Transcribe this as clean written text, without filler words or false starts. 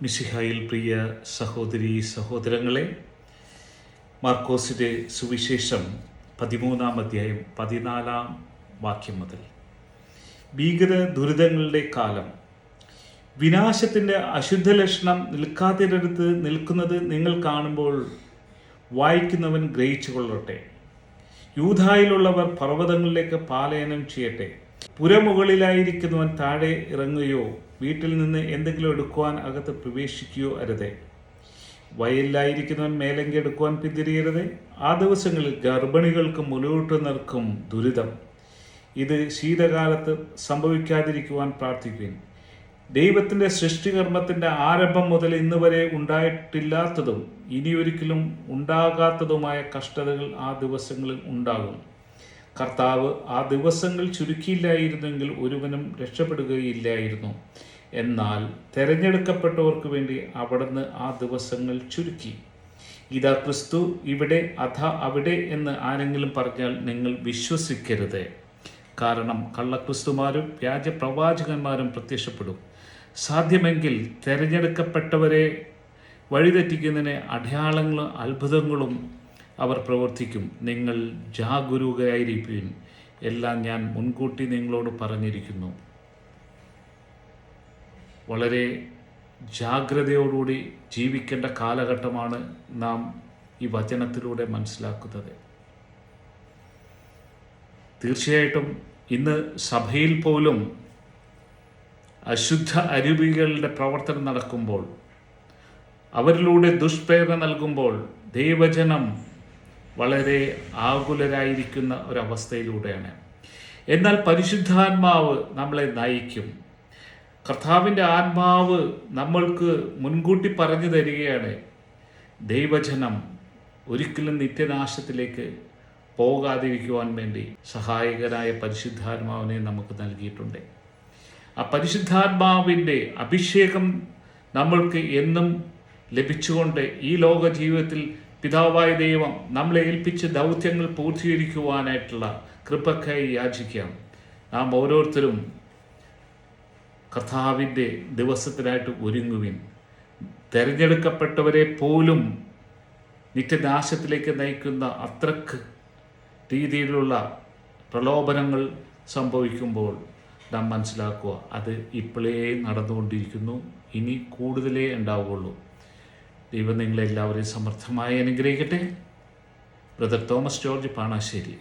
മിശിഹായിൽ പ്രിയ സഹോദരീ സഹോദരങ്ങളെ, മാർക്കോസിൻ്റെ സുവിശേഷം 13-ാം അധ്യായം 14-ാം വാക്യം മുതൽ. ഭീകര ദുരിതങ്ങളുടെ കാലം, വിനാശത്തിൻ്റെ അശുദ്ധ ലക്ഷണം നിൽക്കാത്തിടത്ത് നിൽക്കുന്നത് നിങ്ങൾ കാണുമ്പോൾ വായിക്കുന്നവൻ ഗ്രഹിച്ചു കൊള്ളട്ടെ. യൂദായിലുള്ളവർ പർവ്വതങ്ങളിലേക്ക് പലായനം ചെയ്യട്ടെ. പുരമുകളിലായിരിക്കുന്നവൻ താഴെ ഇറങ്ങുകയോ വീട്ടിൽ നിന്ന് എന്തെങ്കിലും എടുക്കുവാൻ അകത്ത് പ്രവേശിക്കുകയോ അരുതേ. വയലിലായിരിക്കുന്നവൻ മേലങ്കി എടുക്കുവാൻ പിന്തിരിയരുതേ. ആ ദിവസങ്ങളിൽ ഗർഭിണികൾക്കും മുലയൂട്ടുന്നവർക്കും ദുരിതം. ഇത് ശീതകാലത്ത് സംഭവിക്കാതിരിക്കുവാൻ പ്രാർത്ഥിക്കുവിൻ. ദൈവത്തിൻ്റെ സൃഷ്ടികർമ്മത്തിൻ്റെ ആരംഭം മുതൽ ഇന്ന് വരെ ഉണ്ടായിട്ടില്ലാത്തതും ഇനിയൊരിക്കലും ഉണ്ടാകാത്തതുമായ കഷ്ടതകൾ ആ ദിവസങ്ങളിൽ ഉണ്ടാകും. കർത്താവ് ആ ദിവസങ്ങൾ ചുരുക്കിയില്ലായിരുന്നെങ്കിൽ ഒരുവനും രക്ഷപ്പെടുകയില്ലായിരുന്നു. എന്നാൽ തിരഞ്ഞെടുക്കപ്പെട്ടവർക്ക് വേണ്ടി അവിടുന്ന് ആ ദിവസങ്ങൾ ചുരുക്കി. ഇതാ ക്രിസ്തു ഇവിടെ അഥാ അവിടെ എന്ന് ആരെങ്കിലും പറഞ്ഞാൽ നിങ്ങൾ വിശ്വസിക്കരുത്. കാരണം കള്ളക്രിസ്തുമാരും വ്യാജ പ്രവാചകന്മാരും പ്രത്യക്ഷപ്പെടും. സാധ്യമെങ്കിൽ തിരഞ്ഞെടുക്കപ്പെട്ടവരെ വഴിതെറ്റിക്കുന്നതിന് അടയാളങ്ങളും അത്ഭുതങ്ങളും അവർ പ്രവർത്തിക്കും. നിങ്ങൾ ജാഗരൂകരായിരിക്കുവിൻ. എല്ലാം ഞാൻ മുൻകൂട്ടി നിങ്ങളോട് പറഞ്ഞിരിക്കുന്നു. വളരെ ജാഗ്രതയോടുകൂടി ജീവിക്കേണ്ട കാലഘട്ടമാണ് നാം ഈ വചനത്തിലൂടെ മനസ്സിലാക്കുന്നത്. തീർച്ചയായിട്ടും ഇന്ന് സഭയിൽ പോലും അശുദ്ധ അരൂപികളുടെ പ്രവർത്തനം നടക്കുമ്പോൾ, അവരിലൂടെ ദുഷ്പ്രേരണ നൽകുമ്പോൾ ദൈവജനം വളരെ ആകുലരായിരിക്കുന്ന ഒരവസ്ഥയിലൂടെയാണ്. എന്നാൽ പരിശുദ്ധാത്മാവ് നമ്മളെ നയിക്കും. കർത്താവിൻ്റെ ആത്മാവ് നമ്മൾക്ക് മുൻകൂട്ടി പറഞ്ഞു തരികയാണ്. ദൈവജനം ഒരിക്കലും നിത്യനാശത്തിലേക്ക് പോകാതിരിക്കുവാൻ വേണ്ടി സഹായകനായ പരിശുദ്ധാത്മാവിനെ നമുക്ക് നൽകിയിട്ടുണ്ട്. ആ പരിശുദ്ധാത്മാവിൻ്റെ അഭിഷേകം നമ്മൾക്ക് എന്നും ലഭിച്ചുകൊണ്ട് ഈ ലോക ജീവിതത്തിൽ പിതാവായ ദൈവം നമ്മളെ ഏൽപ്പിച്ച ദൗത്യങ്ങൾ പൂർത്തീകരിക്കുവാനായിട്ടുള്ള കൃപക്കായി യാചിക്കാം. നാം ഓരോരുത്തരും കർത്താവിൻ്റെ ദിവസത്തിനായിട്ട് ഒരുങ്ങുവിൻ. തിരഞ്ഞെടുക്കപ്പെട്ടവരെ പോലും നിത്യനാശത്തിലേക്ക് നയിക്കുന്ന അത്രക്ക് രീതിയിലുള്ള പ്രലോഭനങ്ങൾ സംഭവിക്കുമ്പോൾ നാം മനസ്സിലാക്കുക, അത് ഇപ്പോഴേ നടന്നുകൊണ്ടിരിക്കുന്നു. ഇനി കൂടുതലേ ഉണ്ടാവുകയുള്ളൂ. ദൈവം നിങ്ങളെല്ലാവരെയും സമർത്ഥമായി അനുഗ്രഹിക്കട്ടെ. Brother Thomas George, പാണാശ്ശേരി.